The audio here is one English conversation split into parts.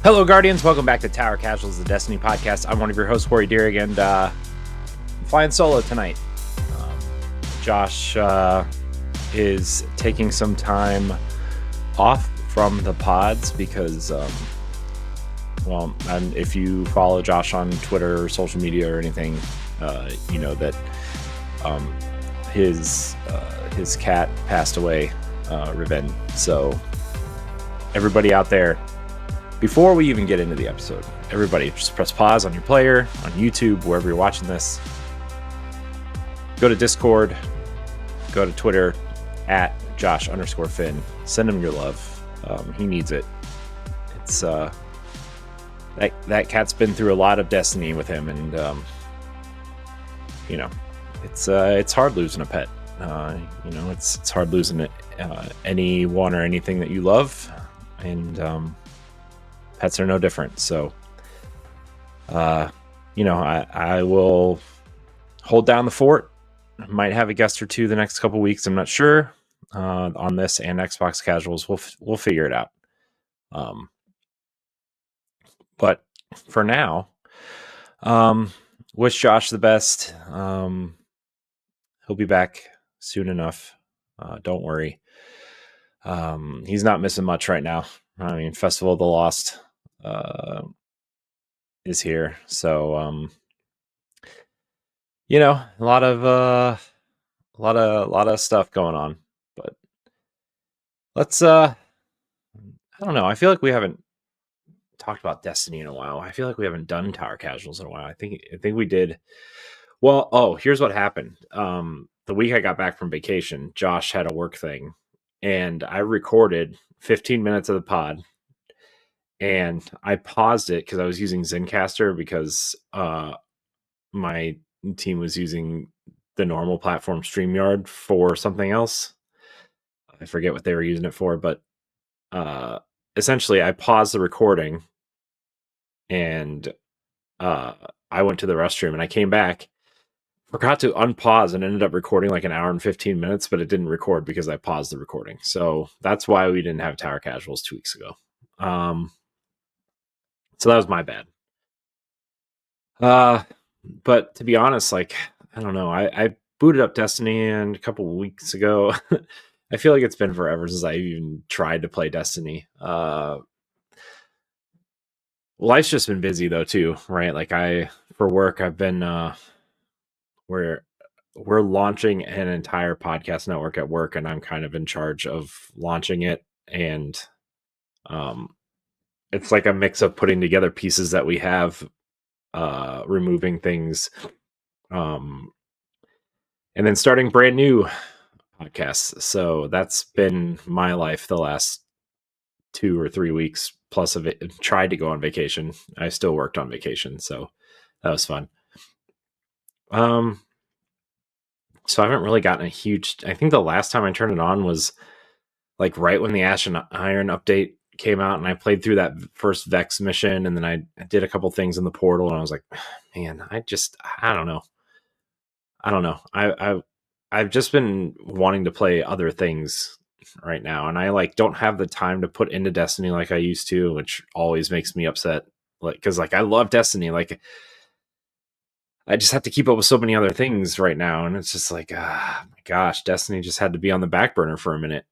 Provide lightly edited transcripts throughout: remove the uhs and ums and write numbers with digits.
Hello, Guardians. Welcome back to Tower Casuals, the Destiny podcast. I'm one of your hosts, Corey Dirrig, and I'm flying solo tonight. Josh is taking some time off from the pods because, if you follow Josh on Twitter or social media or anything, you know that his cat passed away, Riven. So everybody out there, before we even get into the episode, everybody just press pause on your player, on YouTube, wherever you're watching this. Go to Discord, go to Twitter, at Josh_Finn. Send him your love. He needs it. It's that cat's been through a lot of Destiny with him, and it's hard losing a pet. It's hard losing anyone or anything that you love, and pets are no different. So, I will hold down the fort. Might have a guest or two the next couple weeks. I'm not sure on this and Xbox Casuals. We'll figure it out. But for now, wish Josh the best. He'll be back soon enough. Don't worry. He's not missing much right now. I mean, Festival of the Lost is here, so a lot of stuff going on. But let's I don't know. I feel like we haven't talked about Destiny in a while. I feel like we haven't done Tower Casuals in a while. I think we did. Well, here's what happened. The week I got back from vacation, Josh had a work thing, and I recorded 15 minutes of the pod. And I paused it because I was using Zencastr because my team was using the normal platform StreamYard for something else. I forget what they were using it for, but essentially I paused the recording and I went to the restroom and I came back, forgot to unpause, and ended up recording like an hour and 15 minutes, but it didn't record because I paused the recording. So that's why we didn't have Tower Casuals 2 weeks ago. So that was my bad. But to be honest, like, I don't know. I booted up Destiny and a couple of weeks ago. I feel like it's been forever since I even tried to play Destiny. Life's just been busy though too, right? Like for work, I've been we're launching an entire podcast network at work, and I'm kind of in charge of launching it. And it's like a mix of putting together pieces that we have, removing things, and then starting brand new podcasts. So that's been my life the last 2 or 3 weeks. Plus, of it, tried to go on vacation. I still worked on vacation, so that was fun. So I haven't really gotten a huge. I think the last time I turned it on was like right when the Ash and Iron update came out, and I played through that first Vex mission, and then I did a couple things in the portal, and I was like, man, I don't know. I've just been wanting to play other things right now, and I like don't have the time to put into Destiny like I used to, which always makes me upset. Like, because like I love Destiny, like I just have to keep up with so many other things right now, and it's just like, my gosh, Destiny just had to be on the back burner for a minute.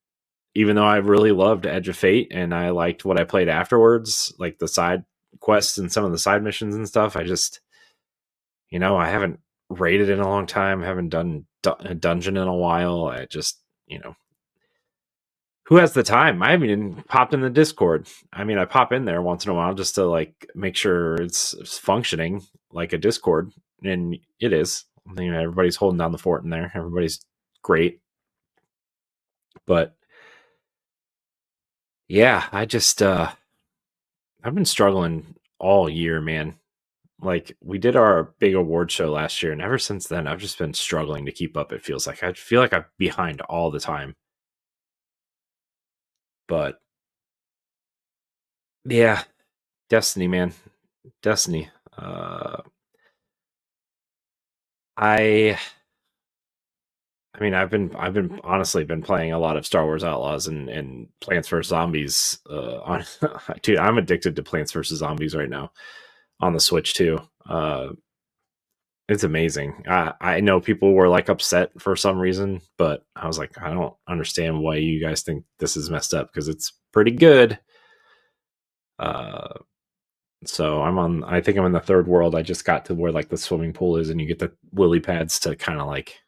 Even though I really loved Edge of Fate and I liked what I played afterwards, like the side quests and some of the side missions and stuff, I just, I haven't raided in a long time, haven't done a dungeon in a while. I just, who has the time? I haven't even popped in the Discord. I mean, I pop in there once in a while just to like make sure it's functioning like a Discord, and it is. Everybody's holding down the fort in there. Everybody's great, but yeah, I just I've been struggling all year, man. Like, we did our big award show last year, and ever since then I've just been struggling to keep up. It feels like I feel like I'm behind all the time. But yeah, Destiny, man. Destiny. I I mean, I've been honestly been playing a lot of Star Wars Outlaws and Plants vs Zombies. On Dude, I'm addicted to Plants vs Zombies right now on the Switch too. It's amazing. I know people were like upset for some reason, but I was like, I don't understand why you guys think this is messed up because it's pretty good. Uh, so I think I'm in the third world. I just got to where like the swimming pool is, and you get the lily pads to kind of like,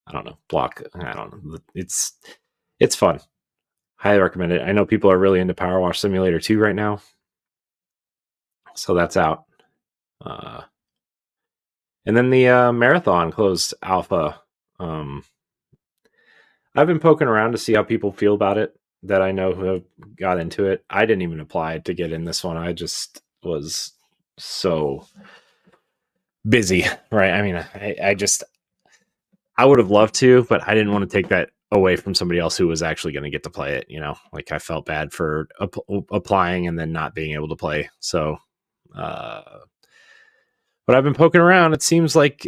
I don't know, block. I don't know. It's fun. Highly recommend it. I know people are really into Power Wash Simulator 2 right now, so that's out. Uh, and then the marathon closed alpha. Um, I've been poking around to see how people feel about it that I know who have got into it. I didn't even apply to get in this one. I just was so busy, right? I mean, I would have loved to, but I didn't want to take that away from somebody else who was actually going to get to play it. You know, like I felt bad for applying and then not being able to play. So, uh, but I've been poking around. It seems like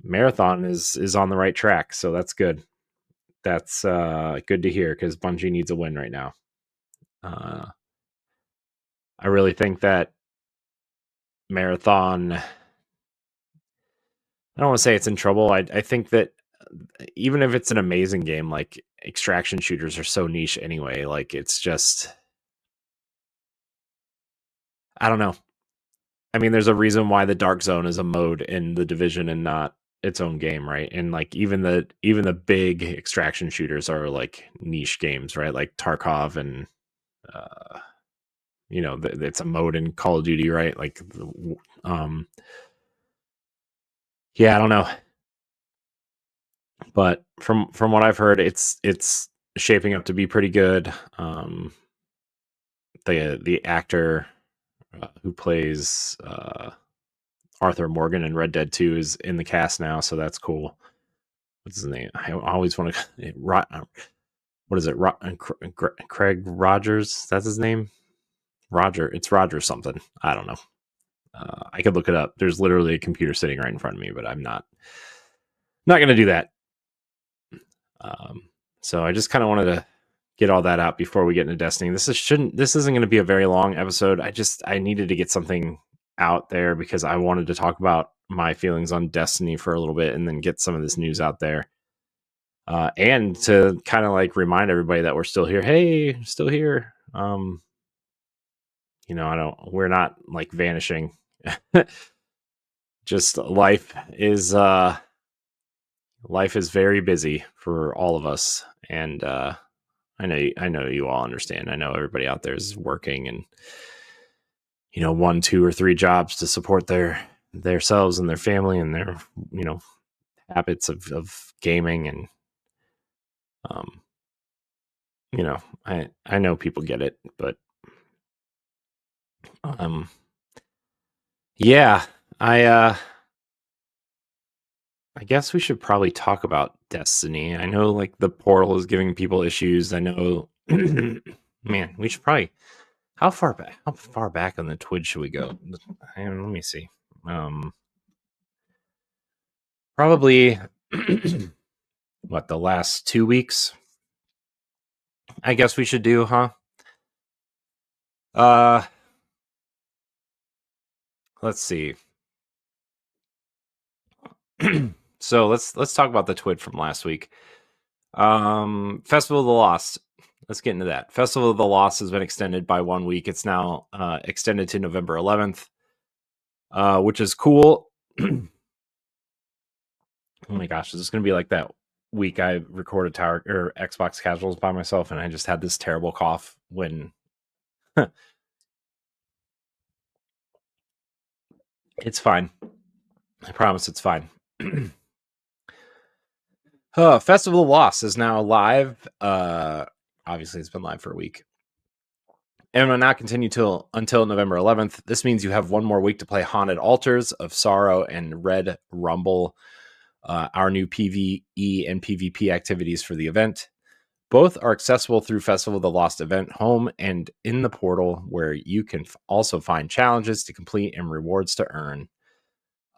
Marathon is on the right track. So that's good. That's good to hear because Bungie needs a win right now. Uh, I really think that Marathon. I don't want to say it's in trouble. I think that even if it's an amazing game, like extraction shooters are so niche anyway. Like it's just, I don't know. I mean, there's a reason why the Dark Zone is a mode in the Division and not its own game, right? And like even the big extraction shooters are like niche games, right? Like Tarkov and uh, it's a mode in Call of Duty, right? Like, um, yeah, I don't know, but from what I've heard, it's shaping up to be pretty good. The actor who plays Arthur Morgan in Red Dead 2 is in the cast now, so that's cool. What's his name? I always want to. What is it? Craig Rogers? That's his name. Roger. It's Roger something. I don't know. I could look it up. There's literally a computer sitting right in front of me, but I'm not going to do that. So I just kind of wanted to get all that out before we get into Destiny. This isn't going to be a very long episode. I needed to get something out there because I wanted to talk about my feelings on Destiny for a little bit and then get some of this news out there. And to kind of like remind everybody that we're still here. Hey, still here. We're not like vanishing. Just life is very busy for all of us. And, I know you all understand. I know everybody out there is working and, 1, 2, or 3 jobs to support themselves and their family and their, habits of gaming. And, I know people get it, but, yeah, I guess we should probably talk about Destiny. I know like the portal is giving people issues. I know, man, we should probably, how far back on the Twitch should we go? Let me see. Probably what, the last 2 weeks? I guess we should do, huh? Let's see. So let's talk about the Twitch from last week. Festival of the Lost. Let's get into that. Festival of the Lost has been extended by 1 week. It's now extended to November 11th, which is cool. Oh my gosh, is this going to be like that week I recorded Tower or Xbox Casuals by myself, and I just had this terrible cough when. It's fine. I promise it's fine. Festival of Lost is now live. Obviously, it's been live for a week. And will not continue until November 11th. This means you have 1 more week to play Haunted Altars of Sorrow and Red Rumble, our new PvE and PvP activities for the event. Both are accessible through Festival of the Lost event home and in the portal, where you can also find challenges to complete and rewards to earn.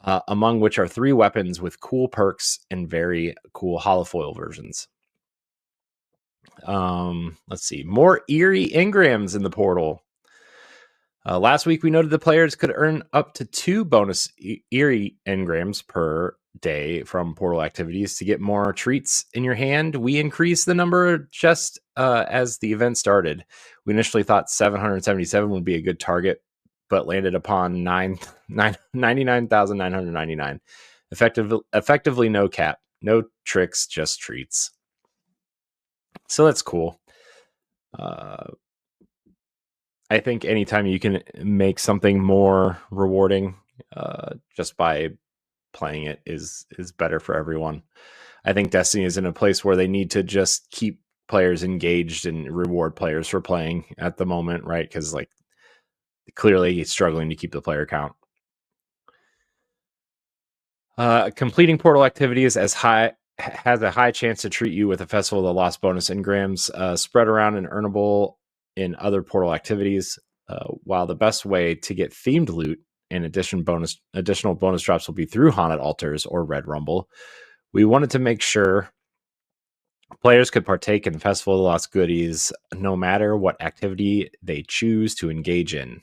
among which are 3 weapons with cool perks and very cool holofoil versions. Let's see. More eerie engrams in the portal. Last week, we noted the players could earn up to 2 bonus eerie engrams per day from portal activities. To get more treats in your hand, we increased the number just as the event started. We initially thought 777 would be a good target, but landed upon 99,999. Effectively no cap, no tricks, just treats. So that's cool. I think anytime you can make something more rewarding just by playing it is better for everyone. I think Destiny is in a place where they need to just keep players engaged and reward players for playing at the moment, right? Because like clearly it's struggling to keep the player count. Completing portal activities has a high chance to treat you with a Festival of the Lost bonus engrams spread around and earnable in other portal activities. While the best way to get themed loot and additional bonus drops will be through Haunted Altars or Red Rumble, we wanted to make sure players could partake in Festival of the Lost goodies no matter what activity they choose to engage in.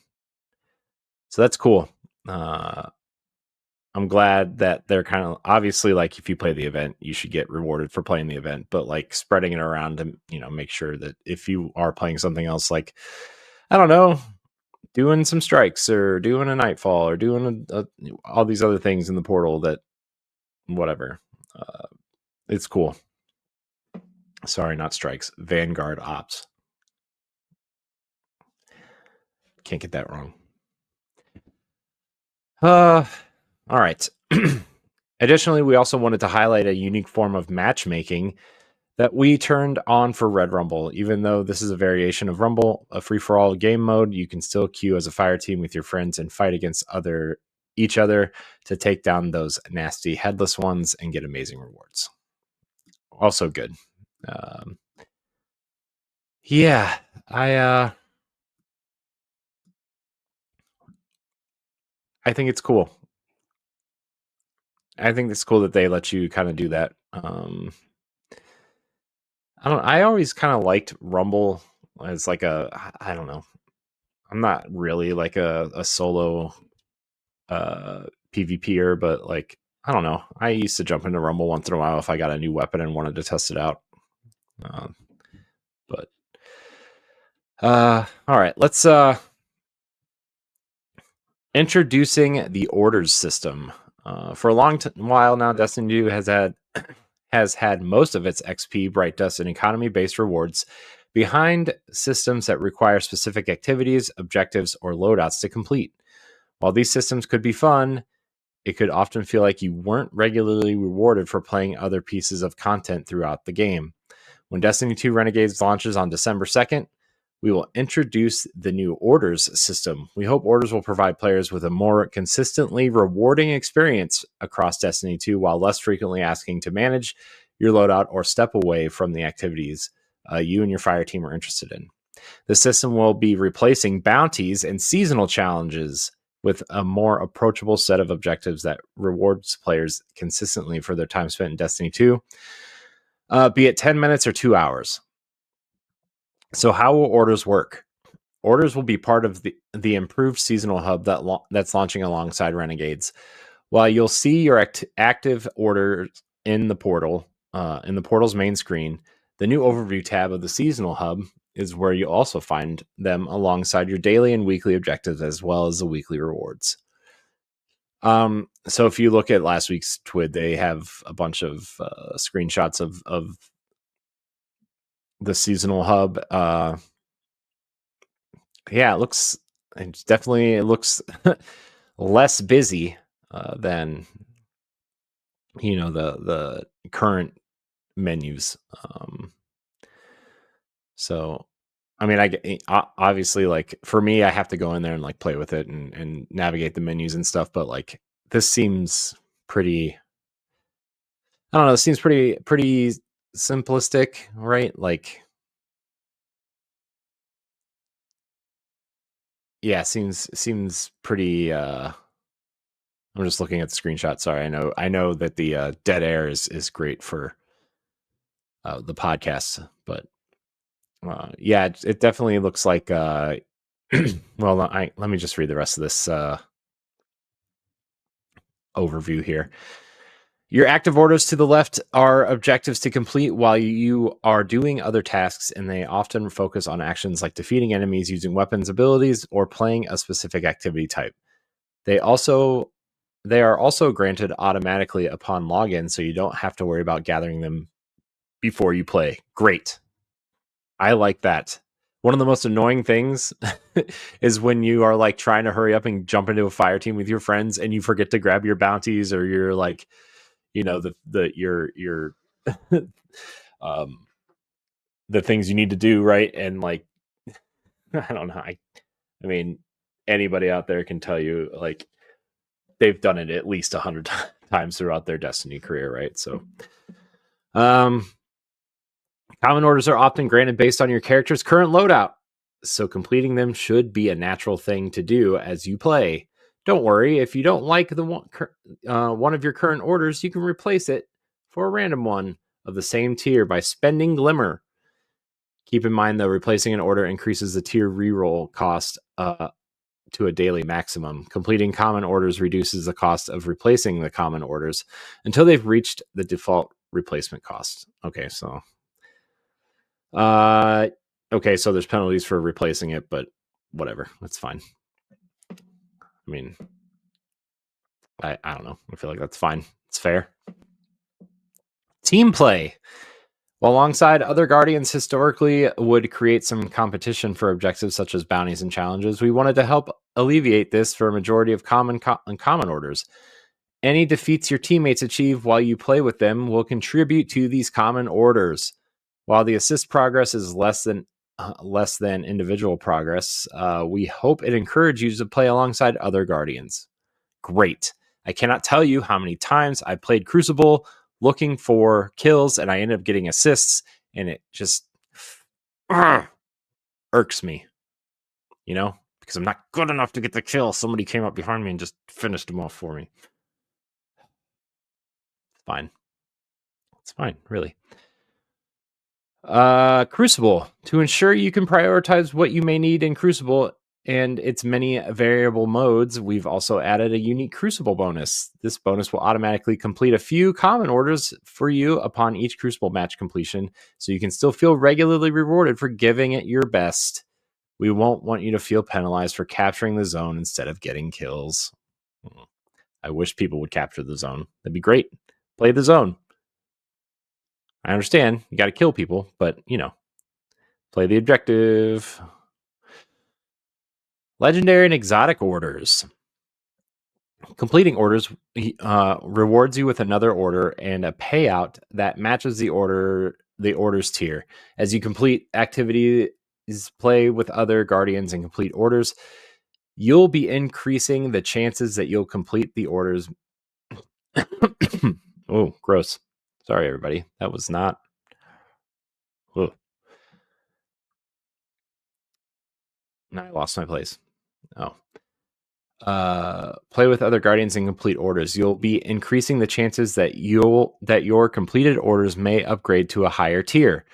So that's cool. I'm glad that they're kind of obviously like if you play the event, you should get rewarded for playing the event, but like spreading it around to, make sure that if you are playing something else, like, I don't know, doing some strikes or doing a nightfall or doing all these other things in the portal that whatever, it's cool. Sorry, not strikes, Vanguard ops. Can't get that wrong. All right. Additionally, we also wanted to highlight a unique form of matchmaking that we turned on for Red Rumble. Even though this is a variation of Rumble, a free-for-all game mode, you can still queue as a fire team with your friends and fight against each other to take down those nasty headless ones and get amazing rewards. Also good. Yeah, I think it's cool. I think it's cool that they let you kind of do that. I always kind of liked Rumble as like I don't know. I'm not really like a solo PvPer, but like, I don't know. I used to jump into Rumble once in a while if I got a new weapon and wanted to test it out. But all right, let's introducing the orders system. For a long while now, Destiny 2 has had most of its XP, Bright Dust, and economy based rewards behind systems that require specific activities, objectives, or loadouts to complete. While these systems could be fun, it could often feel like you weren't regularly rewarded for playing other pieces of content throughout the game. When Destiny 2 Renegades launches on December 2nd, we will introduce the new Orders system. We hope Orders will provide players with a more consistently rewarding experience across Destiny 2 while less frequently asking to manage your loadout or step away from the activities you and your fire team are interested in. The system will be replacing bounties and seasonal challenges with a more approachable set of objectives that rewards players consistently for their time spent in Destiny 2, be it 10 minutes or 2 hours. So how will orders work? Orders will be part of the improved seasonal hub that's launching alongside Renegades. While you'll see your active orders in the portal's main screen, the new overview tab of the seasonal hub is where you also find them alongside your daily and weekly objectives as well as the weekly rewards. So if you look at last week's TWID, they have a bunch of screenshots of the seasonal hub. Yeah, it looks less busy than the current menus. So I mean, obviously, like for me, I have to go in there and like play with it and navigate the menus and stuff. But like, this seems pretty. I don't know. It seems pretty simplistic, right? Like, yeah, seems pretty I'm just looking at the screenshot. Sorry, I know that the dead air is great for the podcast, but yeah, it definitely looks like. Well, let me just read the rest of this overview here. Your active orders to the left are objectives to complete while you are doing other tasks, and they often focus on actions like defeating enemies using weapons, abilities, or playing a specific activity type. They are also granted automatically upon login, so you don't have to worry about gathering them before you play. Great. I like that. One of the most annoying things is when you are like trying to hurry up and jump into a fire team with your friends and you forget to grab your bounties, or you're like, your the things you need to do, right? And like, I don't know. I mean, anybody out there can tell you, like, they've done it at least 100 times throughout their Destiny career, right? So, common orders are often granted based on your character's current loadout, so completing them should be a natural thing to do as you play. Don't worry, if you don't like the one of your current orders, you can replace it for a random one of the same tier by spending Glimmer. Keep in mind, though, replacing an order increases the tier reroll cost to a daily maximum. Completing common orders reduces the cost of replacing the common orders until they've reached the default replacement cost. Okay, so there's penalties for replacing it, but whatever, that's fine. I mean, I don't know. I feel like that's fine. It's fair. Team play. While alongside other Guardians historically would create some competition for objectives such as bounties and challenges, we wanted to help alleviate this for a majority of common orders. Any defeats your teammates achieve while you play with them will contribute to these common orders. While the assist progress is less than individual progress, we hope it encourages you to play alongside other Guardians. Great. I cannot tell you how many times I played Crucible looking for kills and I ended up getting assists, and it just irks me, because I'm not good enough to get the kill. Somebody came up behind me and just finished them off for me. Fine. It's fine, really. Crucible. To ensure you can prioritize what you may need in Crucible and its many variable modes, we've also added a unique Crucible bonus. This bonus will automatically complete a few common orders for you upon each Crucible match completion, so you can still feel regularly rewarded for giving it your best. We won't want you to feel penalized for capturing the zone instead of getting kills. I wish people would capture the zone. That'd be great. Play the zone. I understand you got to kill people, but play the objective. Legendary and exotic orders. Completing orders rewards you with another order and a payout that matches the order's tier. As you complete activities, play with other Guardians, and complete orders, you'll be increasing the chances that you'll complete the orders. Oh, gross. Sorry, everybody. That was not. Oh. I lost my place. Oh. Play with other Guardians and complete orders. You'll be increasing the chances that your completed orders may upgrade to a higher tier.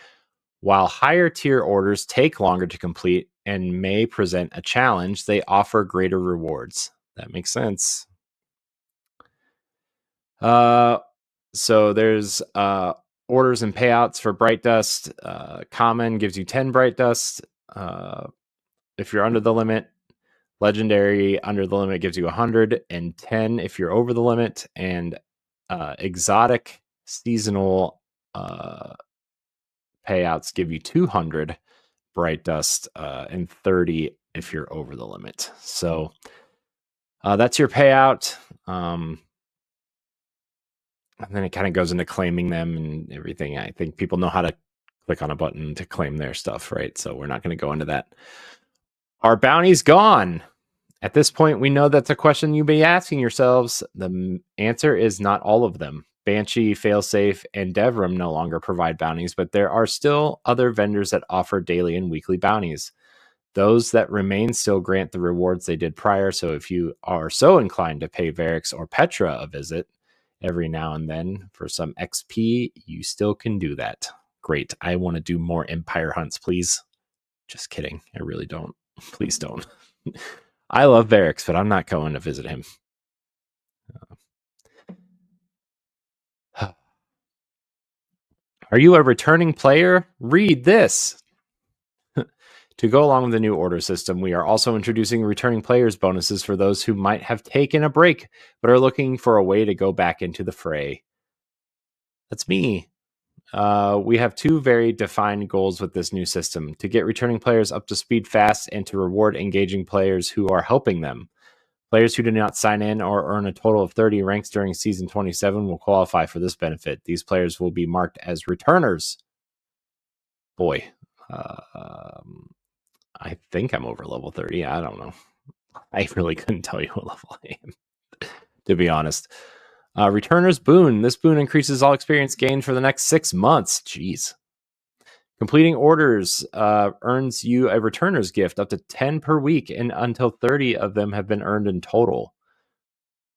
While higher tier orders take longer to complete and may present a challenge, they offer greater rewards. That makes sense. So there's orders and payouts for Bright Dust. Common gives you 10 Bright Dust. If you're under the limit, Legendary under the limit gives you 110 if you're over the limit, and exotic seasonal payouts give you 200 Bright Dust and 30 if you're over the limit. So that's your payout. And then it kind of goes into claiming them and everything. I think people know how to click on a button to claim their stuff, right? So we're not going to go into that. Are bounties gone? At this point, we know that's a question you'll be asking yourselves. The answer is not all of them. Banshee, Failsafe, and Devrim no longer provide bounties, but there are still other vendors that offer daily and weekly bounties. Those that remain still grant the rewards they did prior, so if you are so inclined to pay Varix or Petra a visit every now and then for some XP, you still can do that. Great. I want to do more Empire hunts, please. Just kidding. I really don't. Please don't. I love Varix, but I'm not going to visit him. Are you a returning player? Read this. To go along with the new order system, we are also introducing returning players bonuses for those who might have taken a break but are looking for a way to go back into the fray. That's me. We have two very defined goals with this new system: to get returning players up to speed fast and to reward engaging players who are helping them. Players who do not sign in or earn a total of 30 ranks during Season 27 will qualify for this benefit. These players will be marked as returners. Boy, I think I'm over level 30. I don't know. I really couldn't tell you what level I am, to be honest. Returner's Boon. This boon increases all experience gained for the next 6 months. Jeez. Completing orders earns you a returner's gift, up to 10 per week, and until 30 of them have been earned in total.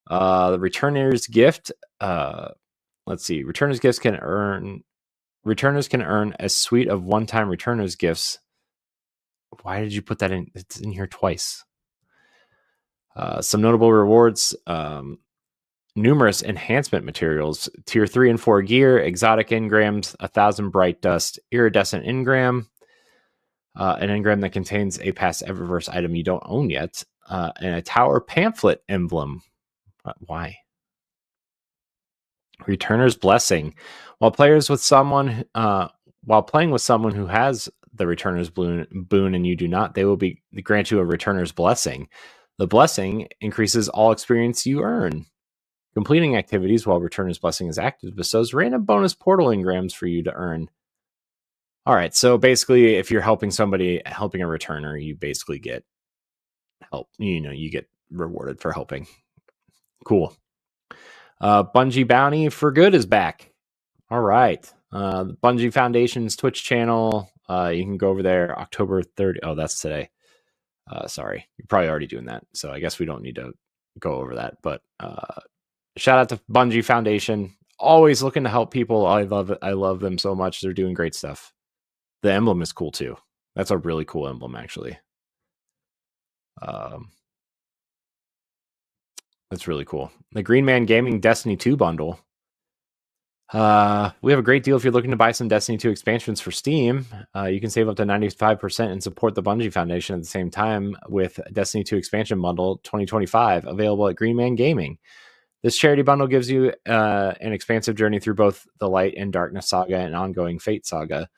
The returner's gift. Let's see. Returners can earn a suite of one-time returners gifts. Why did you put that in? It's in here twice. Some notable rewards. Numerous enhancement materials: tier 3 and 4 gear, exotic engrams, 1,000 bright dust, iridescent engram, an engram that contains a past Eververse item you don't own yet, and a tower pamphlet emblem. Why? Returner's Blessing. While playing with someone who has the Returner's boon and you do not, they will grant you a Returner's Blessing. The blessing increases all experience you earn. Completing activities while Returner's Blessing is active bestows random bonus portal engrams for you to earn. All right, so basically, if you're helping a returner, you basically get help. You get rewarded for helping. Cool. Bungie Bounty for Good is back. All right. The Bungie Foundation's Twitch channel. You can go over there October 30th. Oh, that's today. Sorry. You're probably already doing that. So I guess we don't need to go over that. But shout out to Bungie Foundation. Always looking to help people. I love it. I love them so much. They're doing great stuff. The emblem is cool too. That's a really cool emblem, actually. That's really cool. The Green Man Gaming Destiny 2 bundle. We have a great deal if you're looking to buy some Destiny 2 expansions for Steam. You can save up to 95% and support the Bungie Foundation at the same time with Destiny 2 expansion bundle 2025, available at Green Man Gaming. This charity bundle gives you an expansive journey through both the Light and Darkness saga and ongoing Fate saga.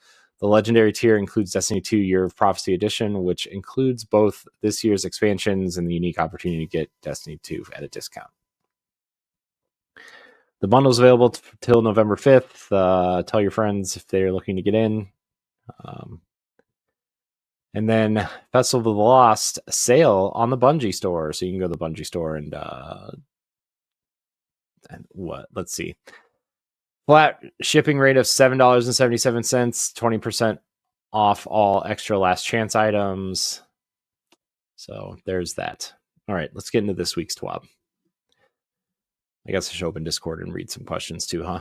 The legendary tier includes Destiny 2 Year of Prophecy Edition, which includes both this year's expansions and the unique opportunity to get Destiny 2 at a discount. The bundle's available till November 5th. Tell your friends if they're looking to get in. And then Festival of the Lost sale on the Bungie store. So you can go to the Bungie store and what? Let's see. Flat shipping rate of $7.77, 20% off all extra last chance items. So there's that. All right, let's get into this week's TWAB. I guess I should open Discord and read some questions too, huh?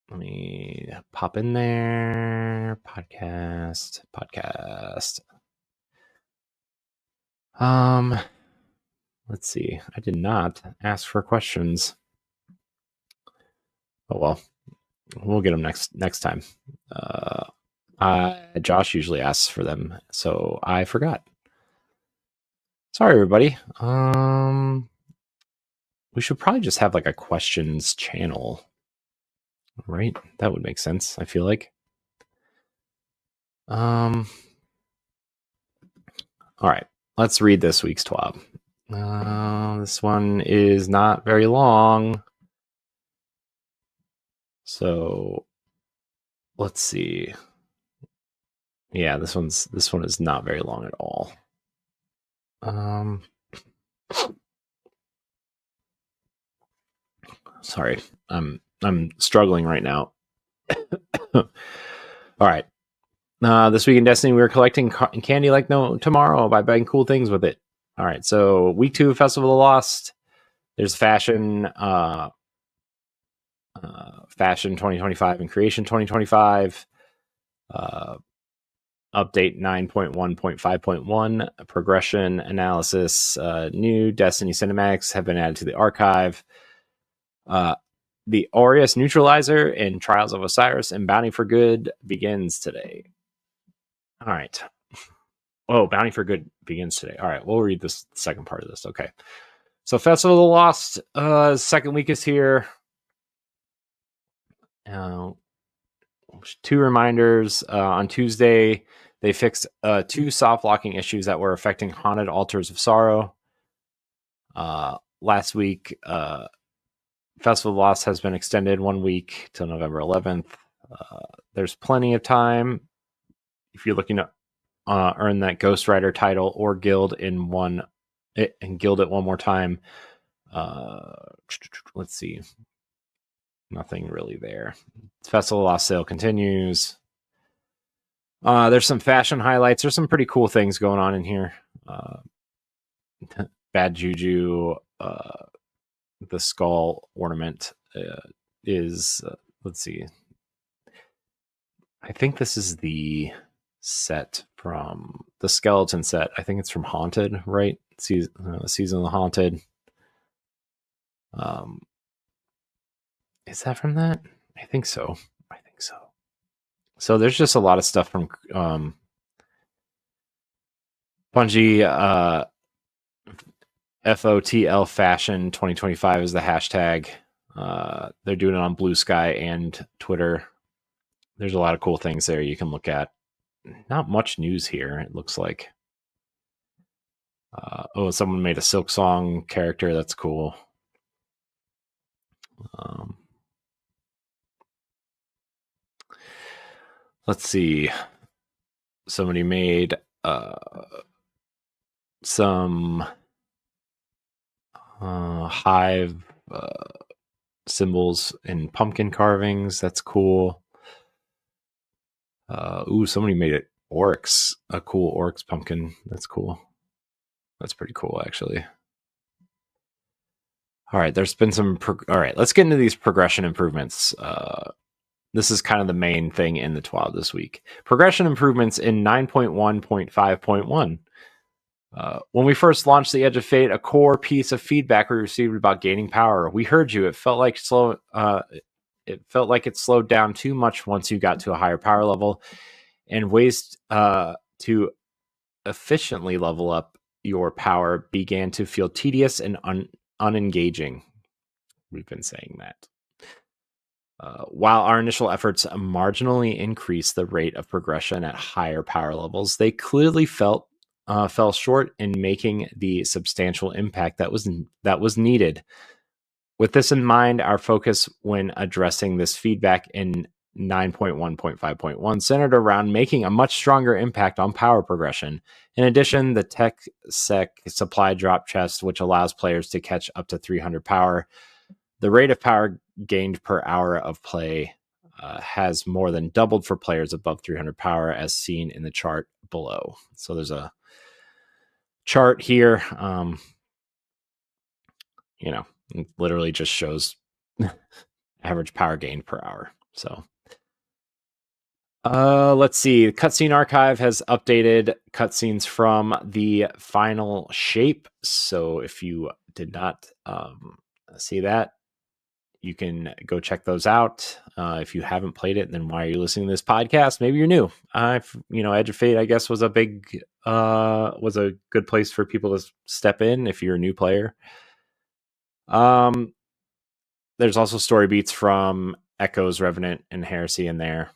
Let me pop in there. Podcast. Let's see. I did not ask for questions. Oh well, we'll get them next time. Josh usually asks for them, so I forgot. Sorry, everybody. We should probably just have like a questions channel, right? That would make sense, I feel like. All right, let's read this week's TWAB. This one is not very long. So let's see. Yeah, this one is not very long at all. Sorry, I'm struggling right now. All right. This week in Destiny, we were collecting candy like no tomorrow by buying cool things with it. All right, so week 2 of Festival of the Lost. There's fashion 2025 and creation 2025. Update 9.1.5.1 progression analysis. New Destiny cinematics have been added to the archive. The Aureus Neutralizer and Trials of Osiris and Bounty for Good begins today. All right. Oh, Bounty for Good begins today. All right, we'll read this second part of this. Okay. So Festival of the Lost, second week is here. 2 reminders. On Tuesday, they fixed 2 soft locking issues that were affecting Haunted Altars of Sorrow. Last week, Festival of the Lost has been extended 1 week till November 11th. There's plenty of time if you're looking to earn that Ghost Rider title or guild in one and guild it one more time. Let's see. Nothing really there. Festival of the Lost sale continues. There's some fashion highlights. There's some pretty cool things going on in here. Bad Juju, the skull ornament is, let's see. I think this is the set from the skeleton set. I think it's from Haunted, right? Season of the Haunted. Is that from that? I think so. So there's just a lot of stuff from Bungie. FOTL Fashion 2025 is the hashtag. They're doing it on Blue Sky and Twitter. There's a lot of cool things there you can look at. Not much news here, it looks like. Someone made a Silk Song character. That's cool. Let's see. Somebody made some hive symbols and pumpkin carvings. That's cool. Somebody made it Oryx, a cool Oryx pumpkin. That's cool. That's pretty cool, actually. All right, there's been some. All right, let's get into these progression improvements. This is kind of the main thing in the TWAB this week. Progression improvements in 9.1.5.1. When we first launched the Edge of Fate, a core piece of feedback we received about gaining power. We heard you. It felt like it slowed down too much once you got to a higher power level, and ways to efficiently level up your power began to feel tedious and unengaging. We've been saying that. While our initial efforts marginally increased the rate of progression at higher power levels, they clearly fell short in making the substantial impact that was needed. With this in mind, our focus when addressing this feedback in 9.1.5.1 centered around making a much stronger impact on power progression. In addition, the Tech Sec supply drop chest, which allows players to catch up to 300 power, the rate of power gained per hour of play has more than doubled for players above 300 power, as seen in the chart below. So there's a chart here. It literally just shows average power gain per hour. So let's see. The cutscene archive has updated cutscenes from the final shape. So if you did not see that, you can go check those out. If you haven't played it, then why are you listening to this podcast? Maybe you're new. Edge of Fate, I guess, was a good place for people to step in if you're a new player. There's also story beats from Echoes, Revenant, and Heresy in there.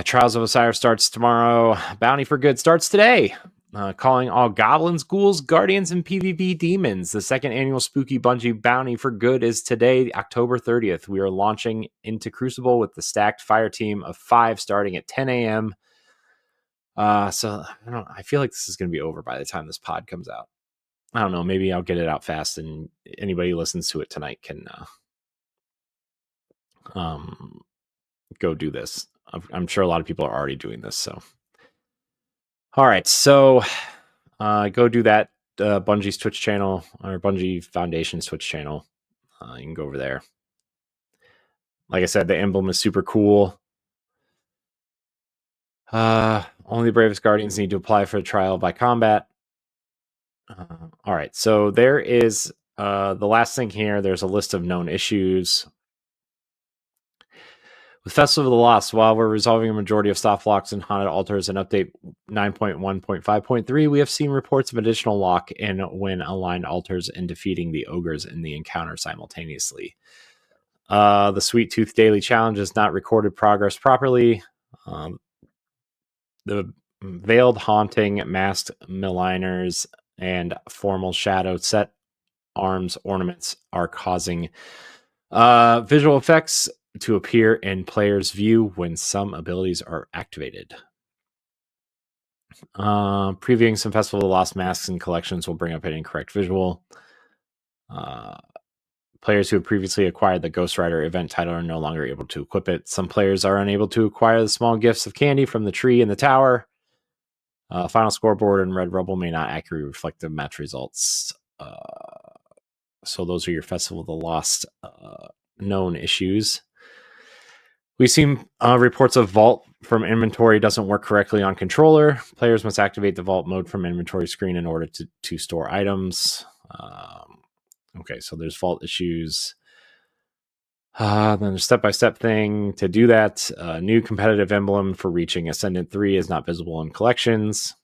Trials of Osiris starts tomorrow. Bounty for Good starts today. Calling all goblins, ghouls, guardians, and PvP demons. The second annual Spooky Bungie Bounty for Good is today, October 30th. We are launching into Crucible with the stacked fire team of 5 starting at 10 a.m. So I feel like this is going to be over by the time this pod comes out. I don't know. Maybe I'll get it out fast, and anybody who listens to it tonight can go do this. I'm sure a lot of people are already doing this. So, all right, so go do that. Bungie's Twitch channel or Bungie Foundation's Twitch channel. You can go over there. Like I said, the emblem is super cool. Only the bravest guardians need to apply for a trial by combat. All right, so there is the last thing here. There's a list of known issues. With Festival of the Lost, while we're resolving a majority of soft locks and haunted altars in update 9.1.5.3, we have seen reports of additional lock in when aligned altars and defeating the ogres in the encounter simultaneously. The Sweet Tooth Daily Challenge has not recorded progress properly. The Veiled Haunting, Masked Maligners, and Formal Shadow set arms ornaments are causing visual effects to appear in players' view when some abilities are activated. Previewing some Festival of the Lost masks and collections will bring up an incorrect visual. Players who have previously acquired the Ghost Rider event title are no longer able to equip it. Some players are unable to acquire the small gifts of candy from the tree in the tower. Final scoreboard and Red Rubble may not accurately reflect the match results. So those are your Festival of the Lost known issues. We've seen reports of Vault from inventory doesn't work correctly on controller. Players must activate the Vault mode from inventory screen in order to store items. Okay, so there's Vault issues. Then a step-by-step thing to do that. New competitive emblem for reaching Ascendant 3 is not visible in collections.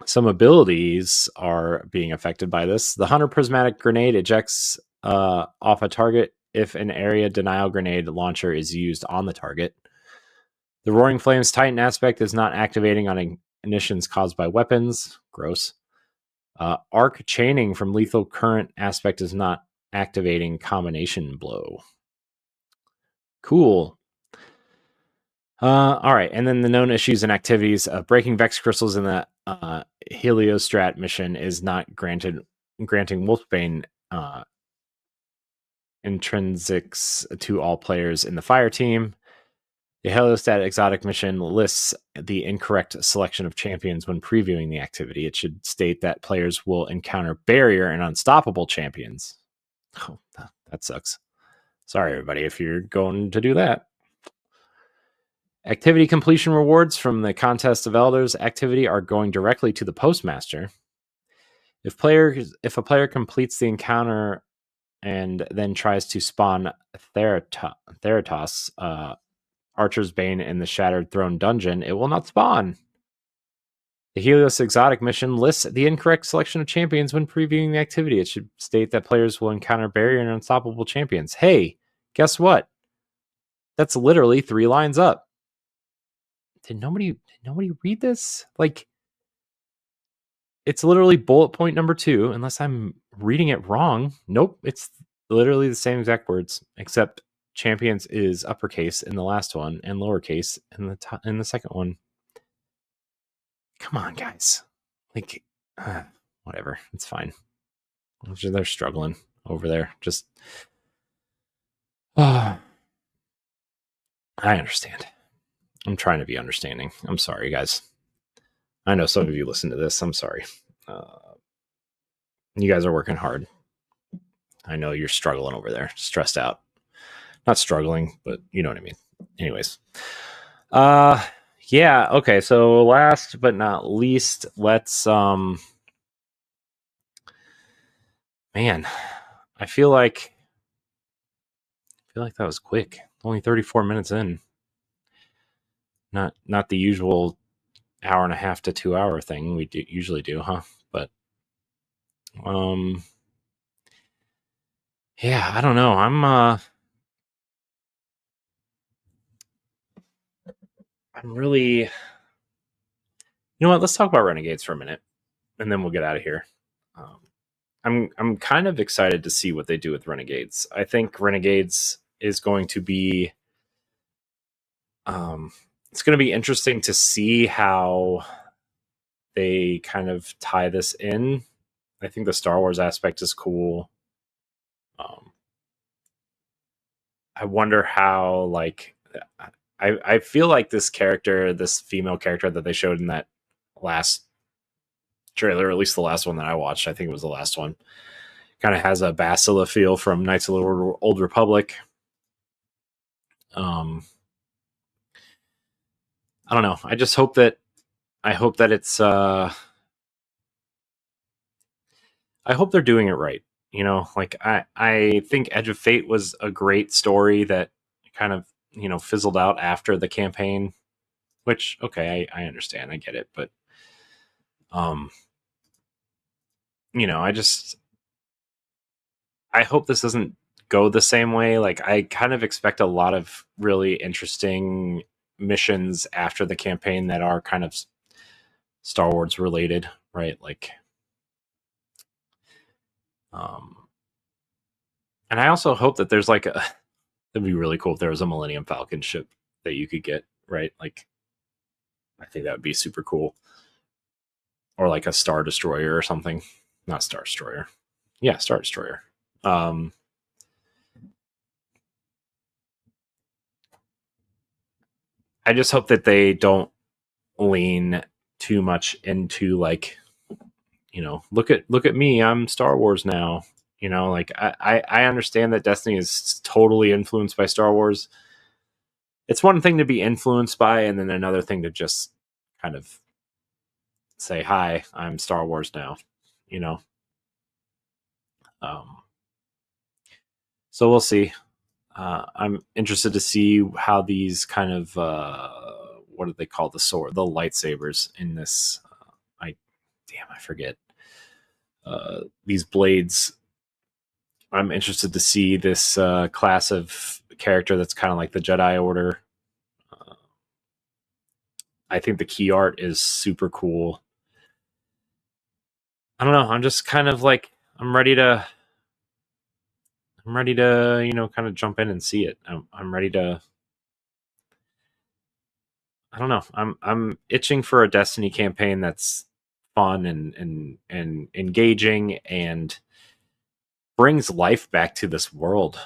Some abilities are being affected by this. The Hunter Prismatic Grenade ejects off a target if an area denial grenade launcher is used on the target. The Roaring Flames Titan aspect is not activating on ignitions caused by weapons. Gross. Arc chaining from lethal current aspect is not activating combination blow. Cool. All right, and then the known issues and activities. Breaking Vex crystals in the Heliostrat mission is not granting Wolfbane intrinsics to all players in the fire team. The Heliostat exotic mission lists the incorrect selection of champions when previewing the activity. It should state that players will encounter barrier and unstoppable champions. Oh, that sucks. Sorry, everybody, if you're going to do that. Activity completion rewards from the Contest of Elders activity are going directly to the Postmaster. If a player completes the encounter and then tries to spawn Theratos, Archer's Bane in the Shattered Throne dungeon, it will not spawn. The Helios Exotic mission lists the incorrect selection of champions when previewing the activity. It should state that players will encounter barrier and unstoppable champions. Hey, guess what? That's literally 3 lines up. Did nobody read this? Like, it's literally bullet point number 2, unless I'm reading it wrong. Nope, it's literally the same exact words, except champions is uppercase in the last one and lowercase in the second one. Come on, guys. Like, whatever. It's fine. They're struggling over there. Just, I understand. I'm trying to be understanding. I'm sorry, guys. I know some of you listen to this. I'm sorry. You guys are working hard. I know you're struggling over there, stressed out. Not struggling, but you know what I mean. Anyways. Yeah, okay. So last but not least, let's man, I feel like that was quick. Only 34 minutes in. Not the usual hour and a half to 2 hour thing we usually do, huh? But yeah, I don't know. I'm really, you know what? Let's talk about Renegades for a minute, and then we'll get out of here. I'm kind of excited to see what they do with Renegades. I think Renegades is going to be, it's going to be interesting to see how they kind of tie this in. I think the Star Wars aspect is cool. I wonder how, like, I feel like this character, this female character that they showed in that last trailer, at least the last one that I watched, I think it was the last one, kind of has a Bastila feel from Knights of the Old Republic. Um, I don't know. I hope that it's I hope they're doing it right. You know, like I think Edge of Fate was a great story that kind of, fizzled out after the campaign, which, okay, I understand, I get it, but um, I hope this doesn't go the same way. Like, I kind of expect a lot of really interesting missions after the campaign that are kind of Star Wars related, right? Like, um, and I also hope that there's like a. It'd be really cool if there was a Millennium Falcon ship that you could get, right? Like, I think that would be super cool, or like a Star Destroyer or something. Not Star Destroyer, yeah, Star Destroyer. Um, I just hope that they don't lean too much into, like, look at me, I'm Star Wars now. Like, I understand that Destiny is totally influenced by Star Wars. It's one thing to be influenced by, and then another thing to just kind of say, hi, I'm Star Wars now. you know um, so we'll see. I'm interested to see how these kind of what do they call the lightsabers in this. I forget, these blades. I'm interested to see this class of character that's kind of like the Jedi Order. Uh, I think the key art is super cool. I don't know. I'm just kind of like, I'm ready to. I'm ready to, kind of jump in and see it. I'm ready to. I don't know. I'm itching for a Destiny campaign that's fun and engaging and brings life back to this world.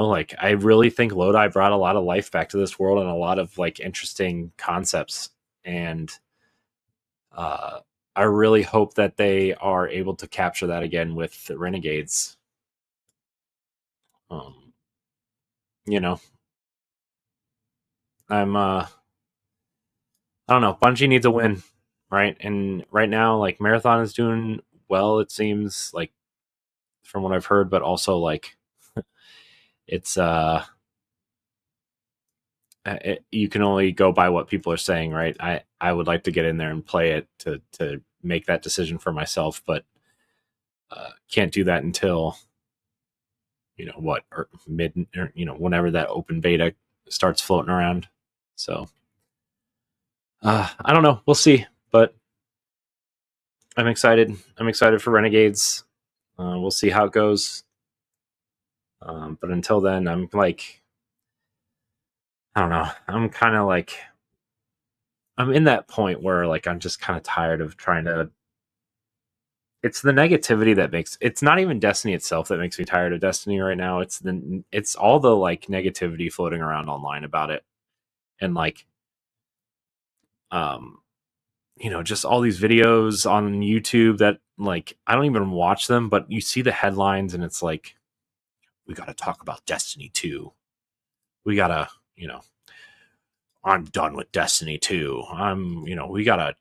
Like, I really think Lodi brought a lot of life back to this world and a lot of, like, interesting concepts. And uh, I really hope that they are able to capture that again with the Renegades. Um, you know, I'm I don't know. Bungie needs a win, right? And right now, like, Marathon is doing well. It seems like, from what I've heard, but also, like, it's you can only go by what people are saying, right? I would like to get in there and play it to make that decision for myself, but can't do that until, what, or mid, or, whenever that open beta starts floating around. So I don't know. We'll see, but I'm excited. I'm excited for Renegades. We'll see how it goes. But until then, I'm like, I don't know. I'm kind of like, I'm in that point where, like, I'm just kind of tired of trying to. It's the negativity that makes. It's not even Destiny itself that makes me tired of Destiny right now. It's all the, like, negativity floating around online about it, and, like, um, just all these videos on YouTube that, like, I don't even watch them, but you see the headlines and it's like, we got to talk about Destiny 2. We got to, I'm done with Destiny 2. We got to,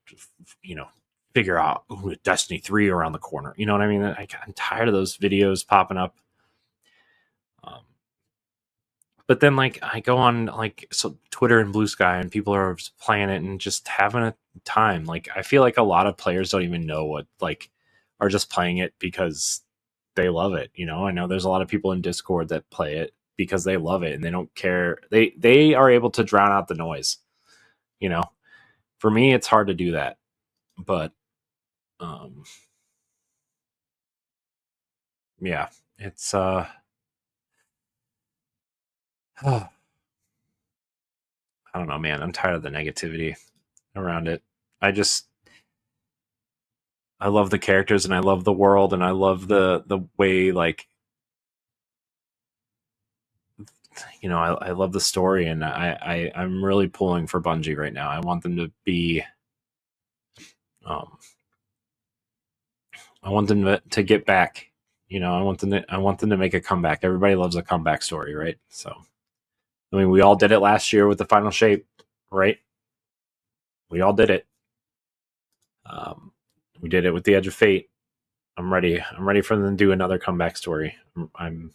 you know, figure out Destiny 3 around the corner. You know what I mean? I'm tired of those videos popping up. Um, but then, like, I go on, like, so Twitter and Blue Sky, and people are playing it and just having a time. Like, I feel like a lot of players don't even know what, like, are just playing it because they love it. I know there's a lot of people in Discord that play it because they love it and they don't care. They are able to drown out the noise. You know, for me, it's hard to do that, but um, yeah, it's I don't know, man. I'm tired of the negativity around it. I just I love the characters and I love the world and I love the way, like, I love the story, and I'm really pulling for Bungie right now. I want them to be, I want them to get back. I want them to make a comeback. Everybody loves a comeback story, right? So, I mean, we all did it last year with the final shape, right? We all did it. We did it with the Edge of Fate. I'm ready. I'm ready for them to do another comeback story. I'm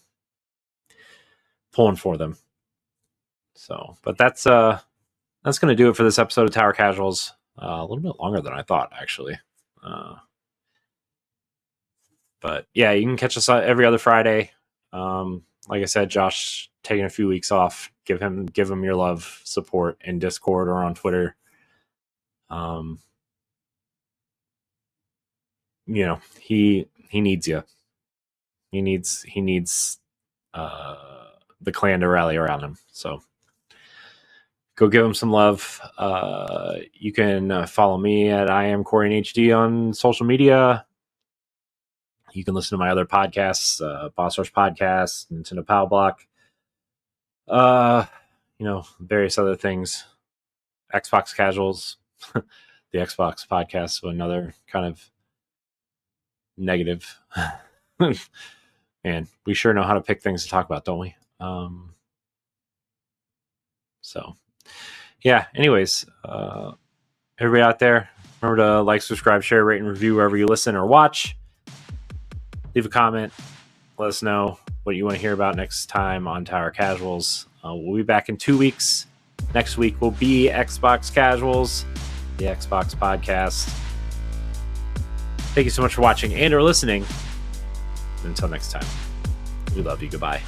pulling for them. So, but that's going to do it for this episode of Tower Casuals. A little bit longer than I thought, actually. But yeah, you can catch us every other Friday. Like I said, Josh taking a few weeks off. Give him your love, support in Discord or on Twitter. He needs you. He needs the clan to rally around him. So go give him some love. You can follow me at I am Corey HD on social media. You can listen to my other podcasts, Boss Rush Podcast, Nintendo Power Block, various other things. Xbox Casuals, the Xbox Podcast, so another kind of negative. Man, we sure know how to pick things to talk about, don't we? So, yeah, anyways, everybody out there, remember to like, subscribe, share, rate, and review wherever you listen or watch. Leave a comment. Let us know what you want to hear about next time on Tower Casuals. We'll be back in 2 weeks. Next week will be Xbox Casuals, the Xbox Podcast. Thank you so much for watching and or listening. Until next time, we love you. Goodbye.